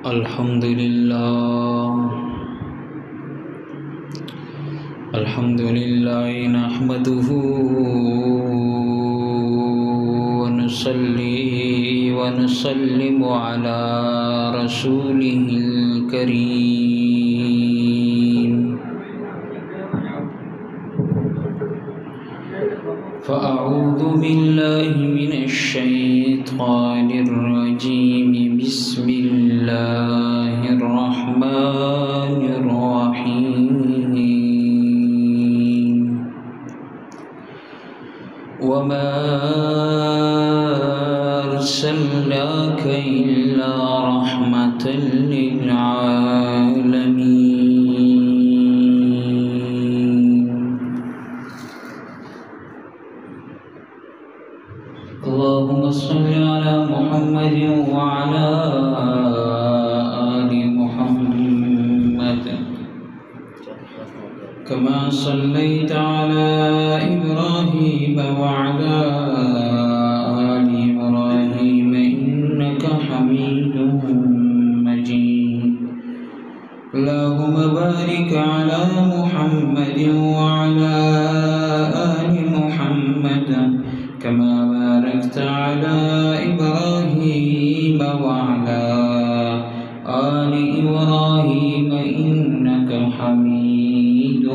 الحمد لله نحمده ونصلي ونسلم على رسوله الكريم فأعوذ بالله من الشيطان الرجيم بسم الله الرحمن الرحيم وما أرسلناك إلا رحمة للعالمين اللهم صل على محمد وعلى آل محمد كما صليت على إبراهيم وعلى آل إبراهيم إنك حميد مجيد اللهم بارك على محمد وعلى آل محمد كما باركت على إبراهيم وعلى آل إبراهيم إنك حميد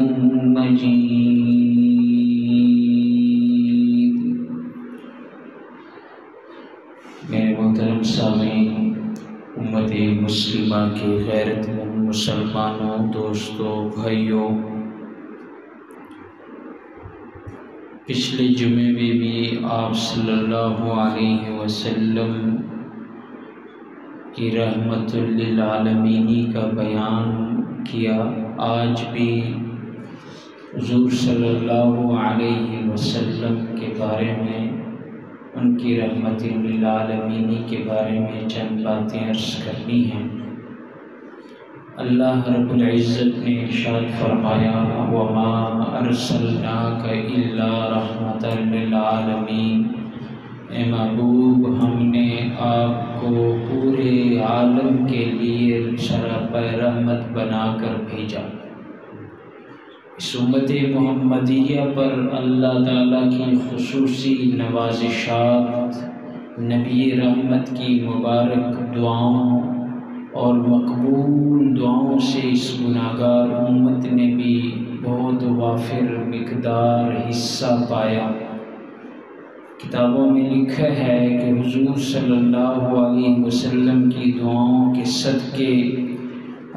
مجيد میرے محترم سامعین، امت مسلمہ کے غیرت مند مسلمانوں، دوستوں، بھائیوں، پچھلے جمعے میں بھی آپ صلی اللہ علیہ وسلم کی رحمت للعالمین کا بیان کیا۔ آج بھی حضور صلی اللہ علیہ وسلم کے بارے میں، ان کی رحمت للعالمین کے بارے میں چند باتیں عرض کرنی ہیں۔ اللہ رب العزت نے ارشاد فرمایا وَمَا أَرْسَلْنَاكَ إِلَّا رَحْمَةً لِلْعَالَمِينَ، اے محبوب، ہم نے آپ کو پورے عالم کے لیے سراپا رحمت بنا کر بھیجا۔ اس امت محمدیہ پر اللہ تعالیٰ کی خصوصی نوازشات، نبی رحمت کی مبارک دعاؤں اور مقبول دعاؤں سے اس گناہگار امت نے بھی بہت وافر مقدار حصہ پایا۔ کتابوں میں لکھا ہے کہ حضور صلی اللہ علیہ وسلم کی دعاؤں کے صدقے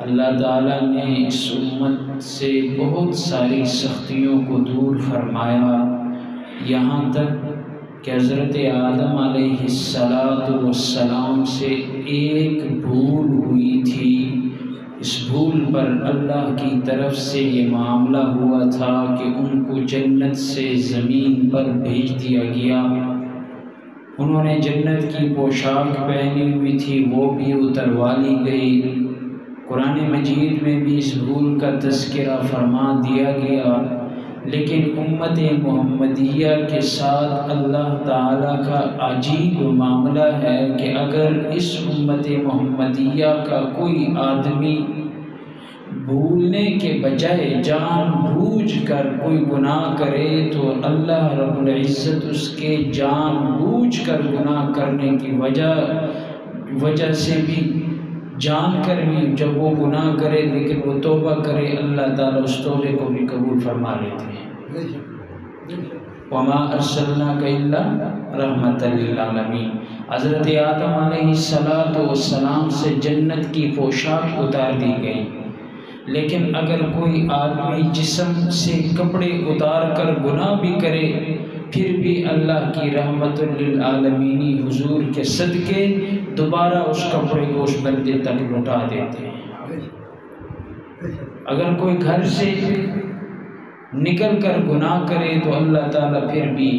اللہ تعالیٰ نے اس امت سے بہت ساری سختیوں کو دور فرمایا، یہاں تک کہ حضرت آدم علیہ السلام سے ایک بھول ہوئی تھی۔ اس بھول پر اللہ کی طرف سے یہ معاملہ ہوا تھا کہ ان کو جنت سے زمین پر بھیج دیا گیا۔ انہوں نے جنت کی پوشاک پہنی ہوئی تھی، وہ بھی اتروا لی گئی۔ قرآن مجید میں بھی اس بھول کا تذکرہ فرما دیا گیا، لیکن امت محمدیہ کے ساتھ اللہ تعالیٰ کا عجیب معاملہ ہے کہ اگر اس امت محمدیہ کا کوئی آدمی بھولنے کے بجائے جان بوجھ کر کوئی گناہ کرے تو اللہ رب العزت اس کے جان بوجھ کر گناہ کرنے کی وجہ سے بھی جان کر بھی جب وہ گناہ کرے لیکن وہ توبہ کرے، اللہ تعالیٰ اس توبے کو بھی قبول فرما لیتے ہیں۔ وَمَا أَرْسَلْنَاكَ إِلَّا رَحْمَةً لِلْعَالَمِينَ۔ حضرت آدم علیہ السلام سے جنت کی پوشاک اتار دی گئی، لیکن اگر کوئی آدمی جسم سے کپڑے اتار کر گناہ بھی کرے پھر بھی اللہ کی رحمت للعالمین حضور کے صدقے دوبارہ اس کپڑے کو اس بندے تک لوٹا دیتے ہیں۔ اگر کوئی گھر سے نکل کر گناہ کرے تو اللہ تعالیٰ پھر بھی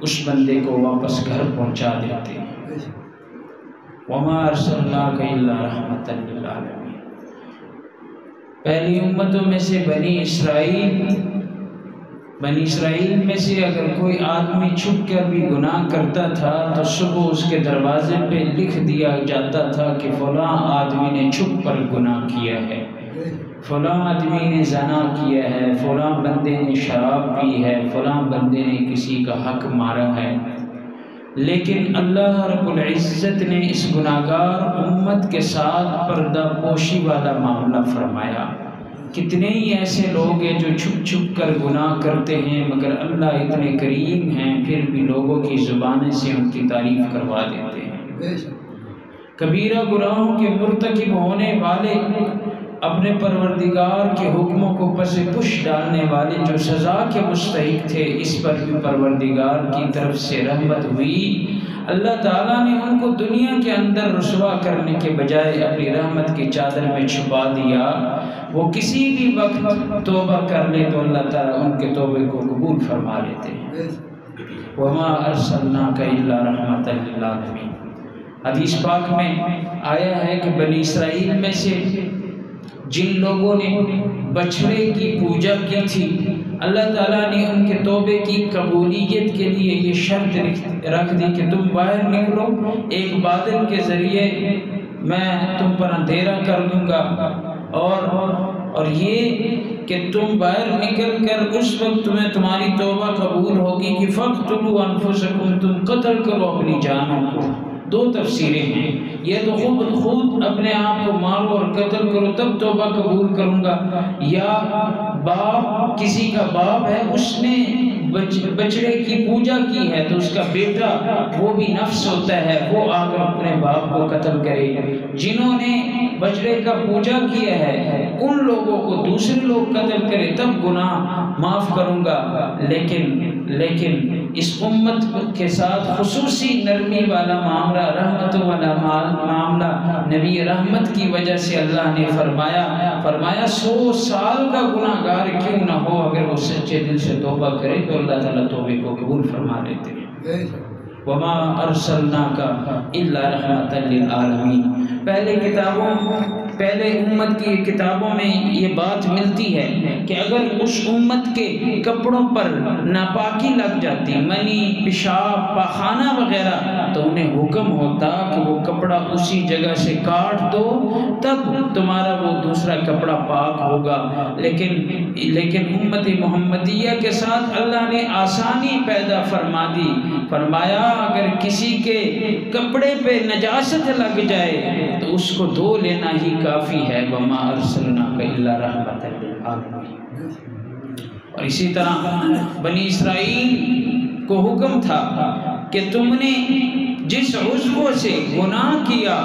اس بندے کو واپس گھر پہنچا دیتے ہیں۔ وَمَا أَرْسَلْنَاكَ إِلَّا رَحْمَةً لِلْعَالَمِينَ۔ پہلی امتوں میں سے بنی اسرائیل بنی اسرائیل میں سے اگر کوئی آدمی چھپ کر بھی گناہ کرتا تھا تو صبح اس کے دروازے پہ لکھ دیا جاتا تھا کہ فلاں آدمی نے چھپ پر گناہ کیا ہے، فلاں آدمی نے زنا کیا ہے، فلاں بندے نے شراب پی ہے، فلاں بندے نے کسی کا حق مارا ہے۔ لیکن اللہ رب العزت نے اس گناہگار امت کے ساتھ پردہ پوشی والا معاملہ فرمایا۔ کتنے ہی ایسے لوگ ہیں جو چھپ چھپ کر گناہ کرتے ہیں، مگر اللہ اتنے کریم ہیں پھر بھی لوگوں کی زبانیں سے ان کی تعریف کروا دیتے ہیں۔ کبیرہ گناہوں کے مرتکب ہونے والے، اپنے پروردگار کے حکموں کو پس پش ڈالنے والے جو سزا کے مستحق تھے، اس پر بھی پروردگار کی طرف سے رحمت ہوئی۔ اللہ تعالیٰ نے ان کو دنیا کے اندر رسوا کرنے کے بجائے اپنی رحمت کی چادر میں چھپا دیا۔ وہ کسی بھی وقت توبہ کر لے تو اللہ تعالیٰ ان کے توبے کو قبول فرما لیتے ہیں۔ وَمَا أَرْسَلْنَاكَ إِلَّا رَحْمَةً لِلْعَالَمِينَ۔ حدیث پاک میں آیا ہے کہ بنی اسرائیل میں سے جن لوگوں نے بچھڑے کی پوجا کی تھی، اللہ تعالیٰ نے ان کے توبے کی قبولیت کے لیے یہ شرط رکھ دی کہ تم باہر نکلو، ایک بادل کے ذریعے میں تم پر اندھیرا کر دوں گا، اور یہ کہ تم باہر نکل کر اس وقت تمہاری توبہ قبول ہوگی کہ فَاقْتُلُوا أَنفُسَكُمْ، تم قتل کرو اپنی جانوں کو۔ دو تفسیریں ہیں، یہ تو خود اپنے آپ کو مارو اور قتل کرو تب توبہ قبول کروں گا، یا باپ، کسی کا باپ ہے، اس نے بچڑے کی پوجا کی ہے تو اس کا بیٹا، وہ بھی نفس ہوتا ہے، وہ آ کر اپنے باپ کو قتل کرے۔ جنہوں نے بچڑے کا پوجا کیا ہے ان لوگوں کو دوسرے لوگ قتل کرے تب گناہ معاف کروں گا۔ لیکن اس امت کے ساتھ خصوصی نرمی والا معاملہ، رحمت والا معاملہ نبی رحمت کی وجہ سے اللہ نے فرمایا 100 سال کا گناہ گار کیوں نہ ہو، اگر وہ سچے دل سے توبہ کرے تو اللہ تعالیٰ توبے کو قبول فرما لیتے ہیں۔ وَمَا أَرْسَلْنَاكَ إِلَّا رَحْمَةً لِلْعَالَمِينَ۔ پہلے امت کی کتابوں میں یہ بات ملتی ہے کہ اگر اس امت کے کپڑوں پر ناپاکی لگ جاتی، منی، پیشاب، پاخانہ وغیرہ، تو انہیں حکم ہوتا کہ وہ کپڑا اسی جگہ سے کاٹ دو تب تمہارا وہ دوسرا کپڑا پاک ہوگا۔ لیکن امت محمدیہ کے ساتھ اللہ نے آسانی پیدا فرما دی، فرمایا اگر کسی کے کپڑے پہ نجاست لگ جائے تو اس کو دھو لینا ہی کافی ہے۔ وَمَا أَرْسَلْنَاكَ إِلَّا رَحْمَةً لِلْعَالَمِينَ۔ اور اسی طرح بنی اسرائیل کو حکم تھا کہ تم نے جس عضو سے گناہ کیا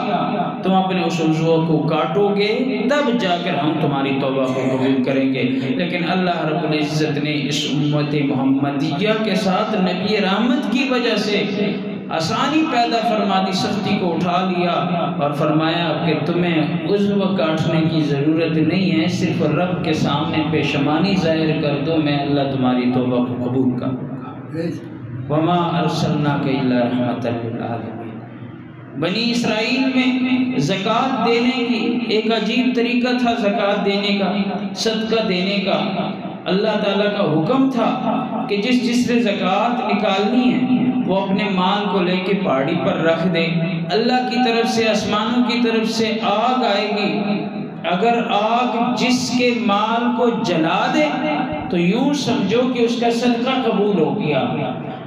تم اپنے اس عضو کو کاٹو گے تب جا کر ہم تمہاری توبہ کو قبول کریں گے۔ لیکن اللہ رب العزت نے اس امت محمدیہ کے ساتھ نبی رحمت کی وجہ سے آسانی پیدا فرما دی، سختی کو اٹھا لیا اور فرمایا کہ تمہیں عضو کاٹنے کی ضرورت نہیں ہے، صرف رب کے سامنے پیشمانی ظاہر کر دو، میں اللہ تمہاری توبہ کو قبول کروں گا۔ وَمَا أَرْسَلْنَاكَ إِلَّا رَحْمَةً لِلْعَالَمِينَ۔ بنی اسرائیل میں زکوٰۃ دینے کی ایک عجیب طریقہ تھا، زکوٰۃ دینے کا، صدقہ دینے کا۔ اللہ تعالیٰ کا حکم تھا کہ جس نے زکوٰۃ نکالنی ہے وہ اپنے مال کو لے کے پہاڑی پر رکھ دے، اللہ کی طرف سے، آسمانوں کی طرف سے آگ آئے گی، اگر آگ جس کے مال کو جلا دے تو یوں سمجھو کہ اس کا صدقہ قبول ہو گیا،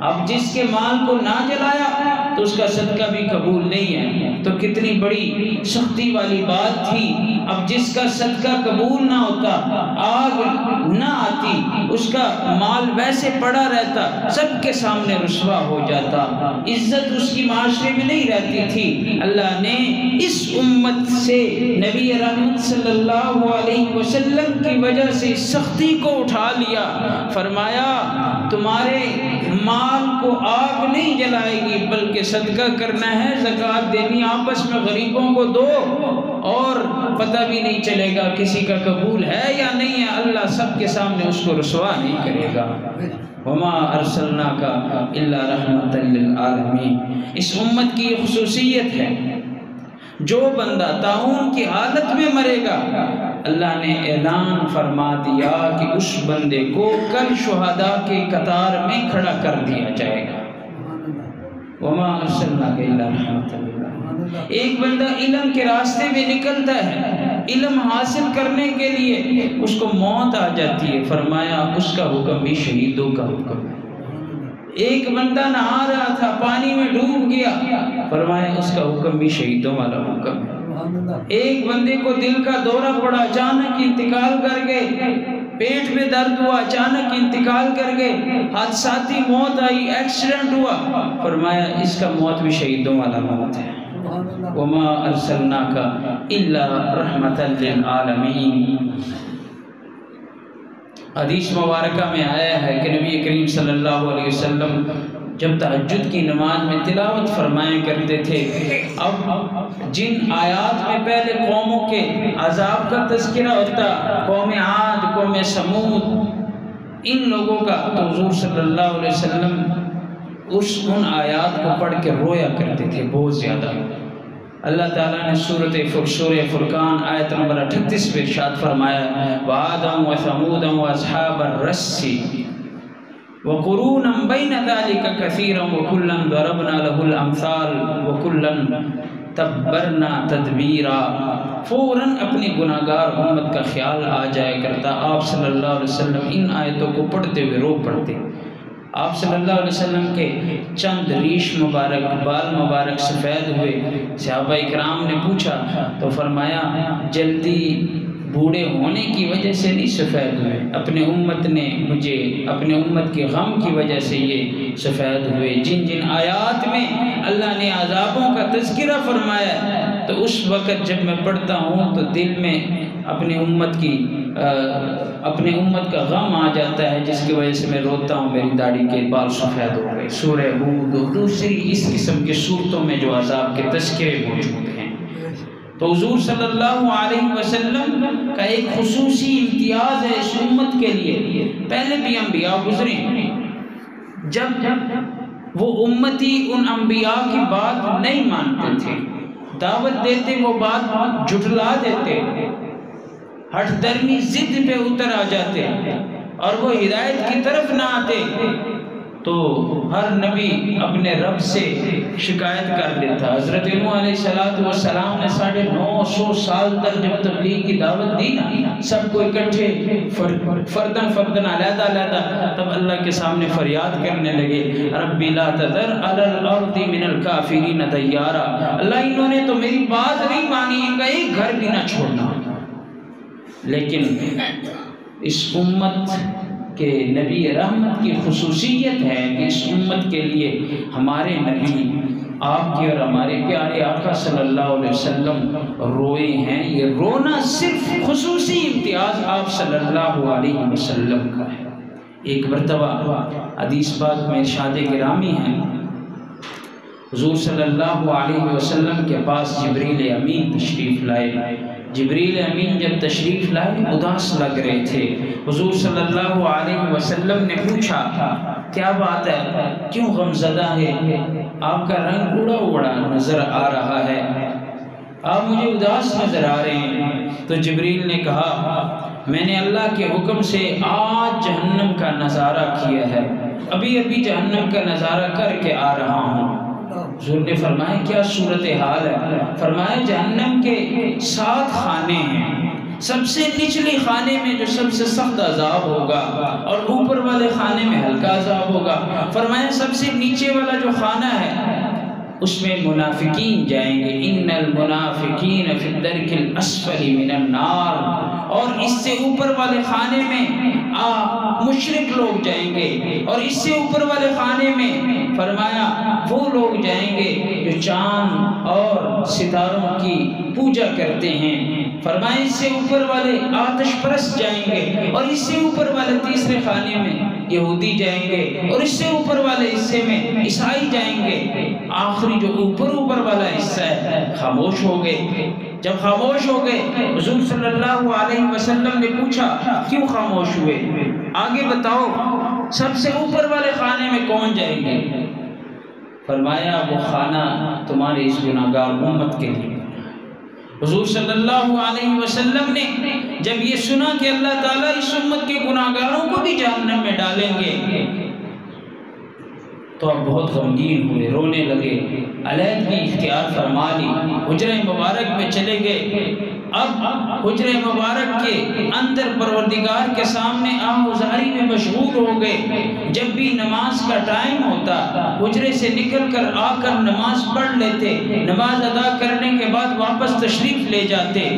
اب جس کے مال کو نہ جلایا تو اس کا صدقہ بھی قبول نہیں ہے۔ تو کتنی بڑی سختی والی بات تھی، اب جس کا صدقہ قبول نہ ہوتا، آگ نہ آتی، اس کا مال ویسے پڑا رہتا، سب کے سامنے رسوا ہو جاتا، عزت اس کی معاشرے میں نہیں رہتی تھی۔ اللہ نے اس امت سے نبی رحمت صلی اللہ علیہ وسلم کی وجہ سے سختی کو اٹھا لیا، فرمایا تمہارے مال کو آگ نہیں جلائے گی بلکہ صدقہ کرنا ہے، زکوٰۃ دینی، آپس میں غریبوں کو دو، اور پتہ بھی نہیں چلے گا کسی کا قبول ہے یا نہیں ہے، اللہ سب کے سامنے اس کو رسوا نہیں کرے گا۔ وَمَا أَرْسَلْنَاكَ إِلَّا رَحْمَةً لِلْعَالَمِينَ۔ اس امت کی خصوصیت ہے جو بندہ طاعون کی حالت میں مرے گا اللہ نے اعلان فرما دیا کہ اس بندے کو کل شہداء کے قطار میں کھڑا کر دیا جائے گا۔ وما ارسلناک الا رحمۃ للعالمین۔ ایک بندہ علم کے راستے میں نکلتا ہے، علم حاصل کرنے کے لیے اس کو موت آ جاتی ہے، فرمایا اس کا حکم بھی شہیدوں کا حکم ہے۔ ایک بندہ نہا رہا تھا، پانی میں ڈوب گیا، فرمایا اس کا حکم بھی شہیدوں والا حکم ہے۔ ایک بندے کو دل کا دورہ پڑا، اچانک انتقال کر گئے، پیٹ میں درد ہوا، اچانک انتقال کر گئے، حادثاتی موت آئی، ایکسیڈنٹ ہوا، فرمایا اس کا موت بھی شہیدوں والا موت ہے۔ وما ارسلناک الا رحمۃ للعالمین۔ حدیث مبارکہ میں آیا ہے کہ نبی کریم صلی اللہ علیہ وسلم جب تہجد کی نماز میں تلاوت فرمایا کرتے تھے، اب جن آیات میں پہلے قوموں کے عذاب کا تذکرہ ہوتا، قوم عاد، قوم سمود، ان لوگوں کا، تو حضور صلی اللہ علیہ وسلم ان آیات کو پڑھ کے رویا کرتے تھے بہت زیادہ۔ اللہ تعالیٰ نے سورہ فرقان آیت نمبر 38 پہ ارشاد فرمایا، وعادا وثمودا واصحاب الرس وقرونا بین ذلک کثیرا وکلا ضربنا له الامثال وکلا تبرنا تدبیرا۔ فوراً اپنی گناہگار امت کا خیال آ جایا کرتا، آپ صلی اللہ علیہ وسلم ان آیتوں کو پڑھتے ہوئے رو پڑتے۔ آپ صلی اللہ علیہ وسلم کے چند ریش مبارک، بال مبارک سفید ہوئے، صحابہ اکرام نے پوچھا تو فرمایا جلدی بوڑھے ہونے کی وجہ سے نہیں سفید ہوئے، اپنے امت نے مجھے، اپنے امت کے غم کی وجہ سے یہ سفید ہوئے۔ جن جن آیات میں اللہ نے عذابوں کا تذکرہ فرمایا تو اس وقت جب میں پڑھتا ہوں تو دل میں اپنے امت کا غم آ جاتا ہے، جس کی وجہ سے میں روتا ہوں، میری داڑھی کے بال سفید ہو گئے۔ سورہ ہود اور دوسری اس قسم کے صورتوں میں جو عذاب کے تذکرے موجود ہیں۔ تو حضور صلی اللہ علیہ وسلم کا ایک خصوصی امتیاز ہے اس امت کے لیے۔ پہلے بھی انبیاء گزرے، جب وہ امتی ان انبیاء کی بات نہیں مانتے تھے، دعوت دیتے وہ بات جھٹلا دیتے، ہٹ درمی ضد پہ اتر آ جاتے اور وہ ہدایت کی طرف نہ آتے، تو ہر نبی اپنے رب سے شکایت کر لیتا۔ حضرت نوح علیہ السلام نے 950 سال تک جب تبلیغ کی دعوت دی نا، سب کو اکٹھے فردن علیحدہ، تب اللہ کے سامنے فریاد کرنے لگے، رب لا تذر علی الارض من الکافرین دیارا، اللہ انہوں نے تو میری بات نہیں مانی، ان کا ایک گھر بھی نہ چھوڑنا۔ لیکن اس امت کہ نبی رحمت کی خصوصیت ہے کہ اس امت کے لیے ہمارے نبی آپ کے اور ہمارے پیارے آقا صلی اللہ علیہ وسلم روئے ہیں۔ یہ رونا صرف خصوصی امتیاز آپ صلی اللہ علیہ وسلم کا ہے۔ ایک مرتبہ حدیث پاک میں ارشاد گرامی ہے، حضور صلی اللہ علیہ وسلم کے پاس جبریل امین تشریف لائے۔ جبریل امین جب تشریف لائے اداس لگ رہے تھے۔ حضور صلی اللہ علیہ وسلم نے پوچھا کیا بات ہے، کیوں غمزدہ ہے، آپ کا رنگ اڑا اڑا نظر آ رہا ہے، آپ مجھے اداس نظر آ رہے ہیں۔ تو جبریل نے کہا میں نے اللہ کے حکم سے آج جہنم کا نظارہ کیا ہے، ابھی ابھی جہنم کا نظارہ کر کے آ رہا ہوں۔ حضور نے فرمایا کیا صورتحال ہے؟ فرمایا جہنم کے 7 خانے ہیں، سب سے نچلے خانے میں جو سب سے سخت عذاب ہوگا اور اوپر والے خانے میں ہلکا عذاب ہوگا۔ فرمایا سب سے نیچے والا جو خانہ ہے اس میں منافقین جائیں گے، ان المنافقین فی الدرک الاسفل من النار، اور اس سے اوپر والے خانے میں مشرک لوگ جائیں گے، اور اس سے اوپر والے خانے میں فرمایا وہ لوگ جائیں گے جو چاند اور ستاروں کی پوجا کرتے ہیں۔ فرمایا اس سے اوپر والے آتش پرست جائیں گے، اور اس سے اوپر والے تیسرے خانے میں یہودی جائیں گے، اور اس سے اوپر والے حصے میں عیسائی جائیں گے۔ آخری جو اوپر والا حصہ ہے خاموش ہو گئے۔ جب خاموش ہو گئے حضور صلی اللہ علیہ وسلم نے پوچھا کیوں خاموش ہوئے، آگے بتاؤ سب سے اوپر والے خانے میں کون جائیں گے؟ فرمایا وہ خانہ تمہاری اس گناہگار امت کے لیے، حضور صلی اللہ علیہ وسلم نے جب یہ سنا کہ اللہ تعالیٰ اس امت کے گناہگاروں کو بھی جہنم میں ڈالیں گے تو اب بہت غمگین ہوئے، رونے لگے، علیحدگی اختیار فرما لی، حجرہ مبارک میں چلے گئے۔ اب حجرہ مبارک کے اندر پروردگار کے سامنے آہوزاری میں مشغول ہو گئے۔ جب بھی نماز کا ٹائم ہوتا حجرے سے نکل کر آ کر نماز پڑھ لیتے، نماز ادا کرنے کے بعد واپس تشریف لے جاتے،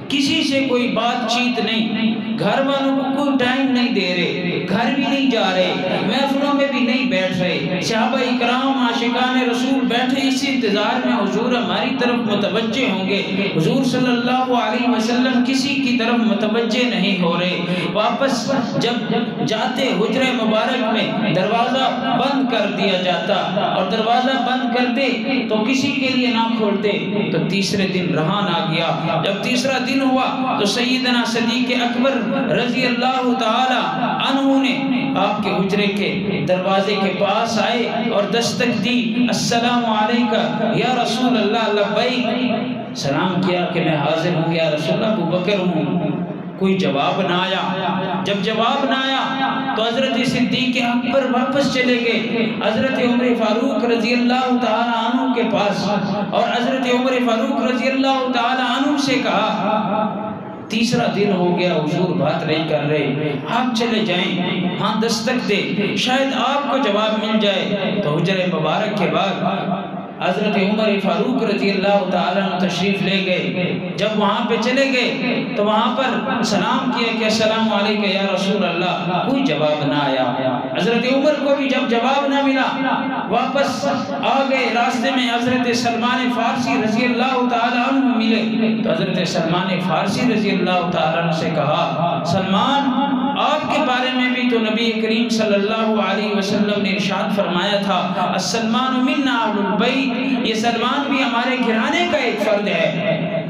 کسی سے کوئی بات چیت نہیں، گھر والوں کو کوئی ٹائم نہیں دے رہے، گھر بھی نہیں جا رہے، محفلوں میں بھی نہیں بیٹھ رہے۔ صحابہ اکرام عاشقان رسول بیٹھے اسی انتظار میں حضور ہماری طرف متوجہ ہوں گے، حضور صلی اللہ علیہ وسلم کسی کی طرف متوجہ نہیں ہو رہے۔ واپس جب جاتے حجرہ مبارک میں دروازہ بند کر دیا جاتا، اور دروازہ بند کرتے تو کسی کے لیے نہ کھولتے، تو تیسرے دن رہان آ گیا۔ جب تیسرا دن ہوا تو سیدنا صدیق اکبر رضی اللہ تعالی عنہ نے آپ کے حجرے کے دروازے کے پاس آئے اور دستک دی، السلام علیکہ یا رسول اللہ، لبیک، سلام کیا کہ میں حاضر ہوں یا رسول اللہ، ابو بکر ہوں۔ کوئی جواب نہ آیا۔ جب جواب نہ آیا تو حضرت صدیق اکبر واپس چلے گئے حضرت عمر فاروق رضی اللہ تعالی عنہ کے پاس، اور حضرت عمر فاروق رضی اللہ تعالی عنہ سے کہا، تیسرا دن ہو گیا، حضور بات نہیں کر رہے، آپ چلے جائیں، ہاں دستک دے، شاید آپ کو جواب مل جائے۔ تو حجرہ مبارک کے بعد حضرت عمر فاروق رضی اللہ تعالیٰ عنہ تشریف لے گئے۔ جب وہاں پہ چلے گئے تو وہاں پر سلام کیا کہ السلام علیکم یا رسول اللہ، کوئی جواب نہ آیا۔ حضرت عمر کو بھی جب جواب نہ ملا واپس آ گئے۔ راستے میں حضرت سلمان فارسی رضی اللہ تعالیٰ عنہ ملے تو حضرت سلمان فارسی رضی اللہ تعالیٰ عنہ سے کہا، سلمان، آپ کے بارے میں بھی تو نبی کریم صلی اللہ علیہ وسلم نے ارشاد فرمایا تھا، السلمان منا اہل البیت، یہ سلمان بھی ہمارے گھرانے کا ایک فرد ہے۔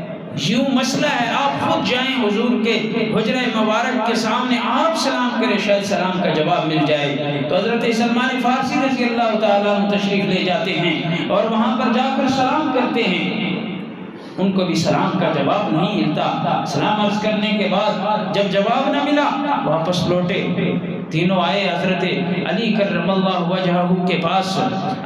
یوں مسئلہ ہے، آپ خود جائیں حضور کے حجرہ مبارک کے سامنے، آپ سلام کریں، شاید سلام کا جواب مل جائے۔ تو حضرت سلمان فارسی رضی اللہ تعالیٰ عنہ تشریف لے جاتے ہیں اور وہاں پر جا کر سلام کرتے ہیں۔ ان کو بھی سلام کا جواب نہیں ملتا۔ سلام عرض کرنے کے بعد جب جواب نہ ملا واپس لوٹے۔ تینوں آئے حضرت علی کرم اللہ وجہہ کے پاس،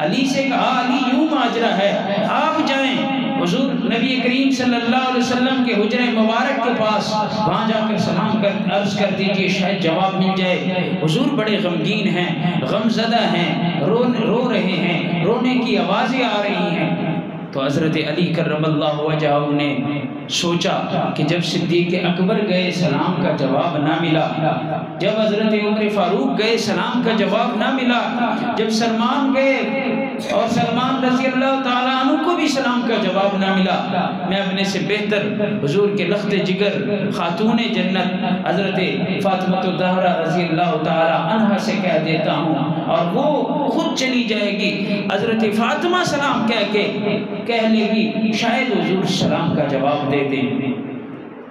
علی سے کہا، علی یوں ماجرا ہے، آپ جائیں حضور نبی کریم صلی اللہ علیہ وسلم کے حجرہ مبارک کے پاس، وہاں جا کر سلام عرض کر دیجئے، شاید جواب مل جائے۔ حضور بڑے غمگین ہیں، غمزدہ ہیں، رو رہے ہیں، رونے کی آوازیں آ رہی ہیں۔ تو حضرت علی کرم اللہ وجہہ نے سوچا کہ جب صدیق اکبر گئے سلام کا جواب نہ ملا، جب حضرت عمر فاروق گئے سلام کا جواب نہ ملا، جب سلمان گئے اور سلمان رضی اللہ تعالیٰ عنہ کو بھی سلام کا جواب نہ ملا، میں اپنے سے بہتر حضور کے لخت جگر خاتون جنت حضرت فاطمہ الزہرا رضی اللہ تعالیٰ عنہ سے کہہ دیتا ہوں، اور وہ خود چلی جائے گی، حضرت فاطمہ سلام کہہ لے گی، شاید حضور سلام کا جواب دے دیں۔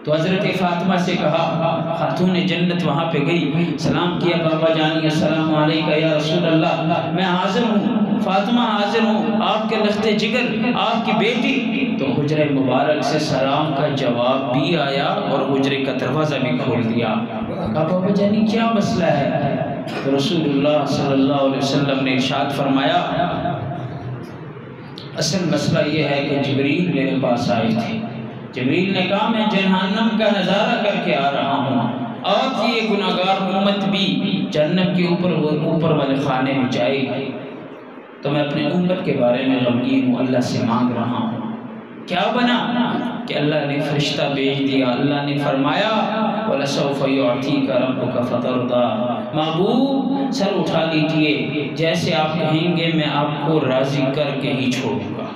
تو حضرت فاطمہ سے کہا، خاتون جنت وہاں پہ گئی، سلام کیا، بابا جانی السلام علیکہ یا رسول اللہ، میں حاضر ہوں، فاطمہ حاضر ہوں، آپ کے لخت جگر، آپ کی بیٹی۔ تو حجرہ مبارک سے سلام کا جواب بھی آیا اور حجرے کا دروازہ بھی کھول دیا۔ بابا جانی کیا مسئلہ ہے؟ تو رسول اللہ صلی اللہ علیہ وسلم نے ارشاد فرمایا، اصل مسئلہ یہ ہے کہ جبریل میرے پاس آئے تھے، جبریل نے کہا میں جہنم کا نظارہ کر کے آ رہا ہوں، آپ کی یہ گناہگار امت بھی جہنم کے اوپر والے خانے میں جائے گی، تو میں اپنے امت کے بارے میں غمگین ہوں، اللہ سے مانگ رہا ہوں۔ کیا بنا کہ اللہ نے فرشتہ بھیج دیا، اللہ نے فرمایا وَلَسَوْفَ يُعْتِيكَ رَبُّكَ فَتَرْضَىٰ، محبوب سر اٹھا لیجئے، جیسے آپ کہیں گے میں آپ کو راضی کر کے ہی چھوڑوں گا،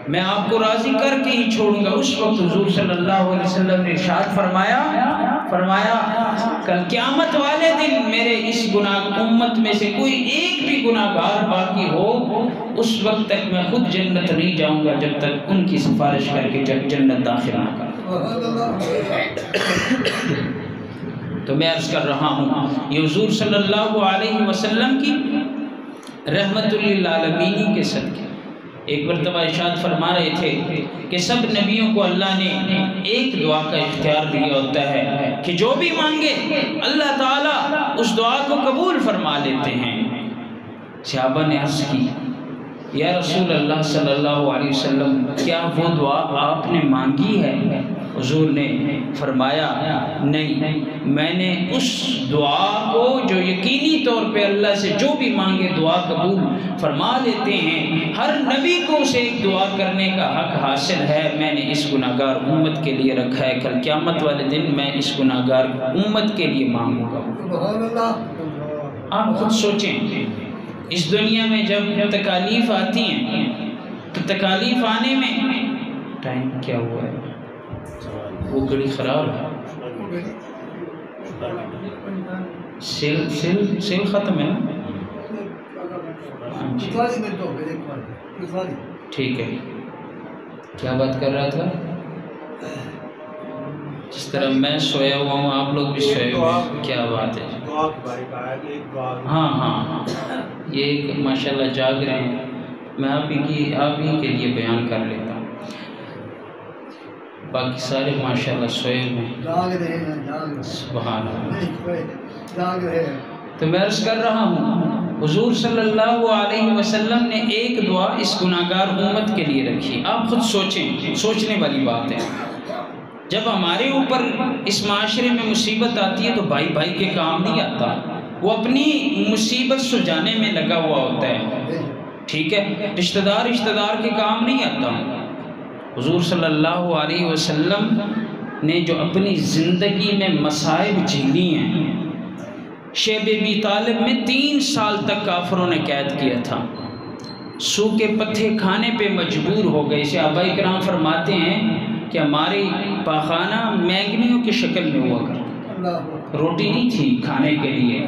میں آپ کو راضی کر کے ہی چھوڑوں گا۔ اس وقت حضور صلی اللہ علیہ وسلم نے ارشاد فرمایا کل قیامت والے دن میرے اس گناہ امت میں سے کوئی ایک بھی گناہگار باقی ہو، اس وقت تک میں خود جنت نہیں جاؤں گا جب تک ان کی سفارش کر کے جنت داخل نہ کروں۔ تو میں عرض کر رہا ہوں، یہ حضور صلی اللہ علیہ وسلم کی رحمت للعالمین کے صدقے ایک مرتبہ ارشاد فرما رہے تھے کہ سب نبیوں کو اللہ نے ایک دعا کا اختیار دیا ہوتا ہے کہ جو بھی مانگے اللہ تعالیٰ اس دعا کو قبول فرما لیتے ہیں۔ صحابہ نے عرض کی یا رسول اللہ صلی اللہ علیہ وسلم کیا وہ دعا آپ نے مانگی ہے؟ حضور نے فرمایا نہیں، میں نے اس دعا کو جو یقینی طور پہ اللہ سے جو بھی مانگے دعا قبول فرما لیتے ہیں، ہر نبی کو اسے ایک دعا کرنے کا حق حاصل ہے، میں نے اس گناہگار امت کے لیے رکھا ہے، کل قیامت والے دن میں اس گناہگار امت کے لیے مانگوں گا۔ آپ خود سوچیں، اس دنیا میں جب تکالیف آتی ہیں تو تکالیف آنے میں ٹائم کیا ہوا ہے؟ وہ گھڑی خراب ہے، سیل ختم ہے نا؟ ٹھیک ہے، کیا بات کر رہا تھا؟ جس طرح میں سویا ہوا ہوں آپ لوگ بھی سوئے ہوئے ہیں، کیا بات ہے؟ ہاں ہاں ہاں، یہ ایک ماشاءاللہ جاگ رہے ہیں، میں آپ ہی کے لیے بیان کر لیتا ہوں، باقی سارے ماشاءاللہ سوئے ہوئے ہیں، سبحان اللہ۔ تو میں عرض کر رہا ہوں حضور صلی اللہ علیہ وسلم نے ایک دعا اس گناہگار امت کے لیے رکھی۔ آپ خود سوچیں، سوچنے والی بات ہے، جب ہمارے اوپر اس معاشرے میں مصیبت آتی ہے تو بھائی بھائی کے کام نہیں آتا، وہ اپنی مصیبت سلجھانے میں لگا ہوا ہوتا ہے، ٹھیک ہے، رشتہ دار کے کام نہیں آتا۔ حضور صلی اللہ علیہ وسلم نے جو اپنی زندگی میں مصائب جھیلی ہیں، شیب ابی طالب میں 3 سال تک کافروں نے قید کیا تھا، سوکھے پتھے کھانے پہ مجبور ہو گئے۔ صحابہ کرام فرماتے ہیں کہ ہماری پاخانہ مینگنیوں کی شکل میں ہوا کرتا، روٹی نہیں تھی کھانے کے لیے۔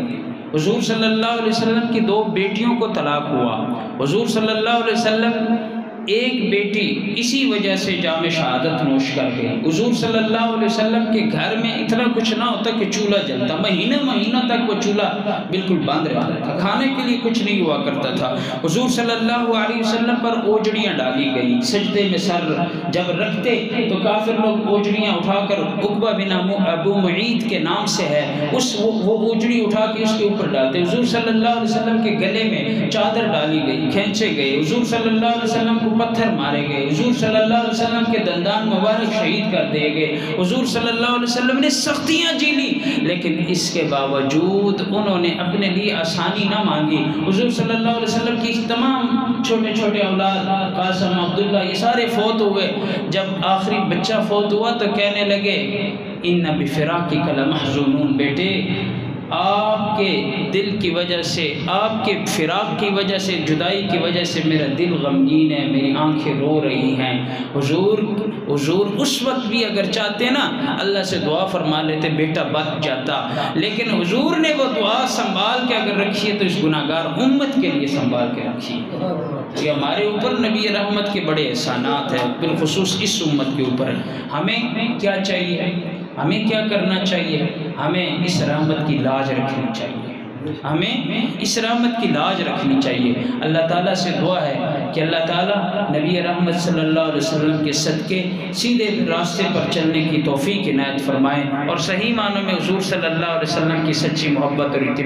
حضور صلی اللہ علیہ وسلم کی 2 بیٹیوں کو طلاق ہوا، حضور صلی اللہ علیہ وسلم ایک بیٹی اسی وجہ سے جام شہادت نوش کر گئی۔ حضور صلی اللہ علیہ وسلم کے گھر میں اتنا کچھ نہ ہوتا کہ چولہا جلتا، مہینہ تک وہ چولہا بالکل بند رہتا تھا، کھانے کے لیے کچھ نہیں ہوا کرتا تھا۔ حضور صلی اللہ علیہ وسلم پر اوجڑیاں ڈالی گئی، سجدے میں سر جب رکھتے تو کافر لوگ اوجڑیاں اٹھا کر، عقبہ بن ابو معیط کے نام سے ہے، وہ اوجڑی اٹھا کے اس کے اوپر ڈالتے۔ حضور صلی اللہ علیہ وسلم کے گلے میں چادر ڈالی گئی، کھینچے گئے، حضور صلی اللہ علیہ وسلم کو پتھر مارے گئے، حضور صلی اللہ علیہ وسلم کے دندان مبارک شہید کر دیے گئے، حضور صلی اللہ علیہ وسلم نے سختیاں جھیلی، لیکن اس کے باوجود انہوں نے اپنے لیے آسانی نہ مانگی۔ حضور صلی اللہ علیہ وسلم کی تمام چھوٹے اولاد قاسم، عبداللہ، یہ سارے فوت ہوئے۔ جب آخری بچہ فوت ہوا تو کہنے لگے ان بفراقک لمحزونون، بیٹے آپ کے دل کی وجہ سے، آپ کے فراق کی وجہ سے، جدائی کی وجہ سے میرا دل غمگین ہے، میری آنکھیں رو رہی ہیں۔ حضور اس وقت بھی اگر چاہتے نا اللہ سے دعا فرما لیتے، بیٹا بچ جاتا، لیکن حضور نے وہ دعا سنبھال کے اگر رکھی ہے تو اس گناہگار امت کے لیے سنبھال کے رکھی۔ یہ ہمارے اوپر نبی رحمت کے بڑے احسانات ہیں، بالخصوص اس امت کے اوپر۔ ہمیں کیا چاہیے؟ ہمیں کیا کرنا چاہیے؟ ہمیں اس رحمت کی لاج رکھنی چاہیے، ہمیں اس رحمت کی لاج رکھنی چاہیے۔ اللہ تعالیٰ سے دعا ہے کہ اللہ تعالیٰ نبی رحمت صلی اللہ علیہ وسلم کے صدقے سیدھے راستے پر چلنے کی توفیق عنایت فرمائے، اور صحیح معنوں میں حضور صلی اللہ علیہ وسلم کی سچی محبت اور اتباع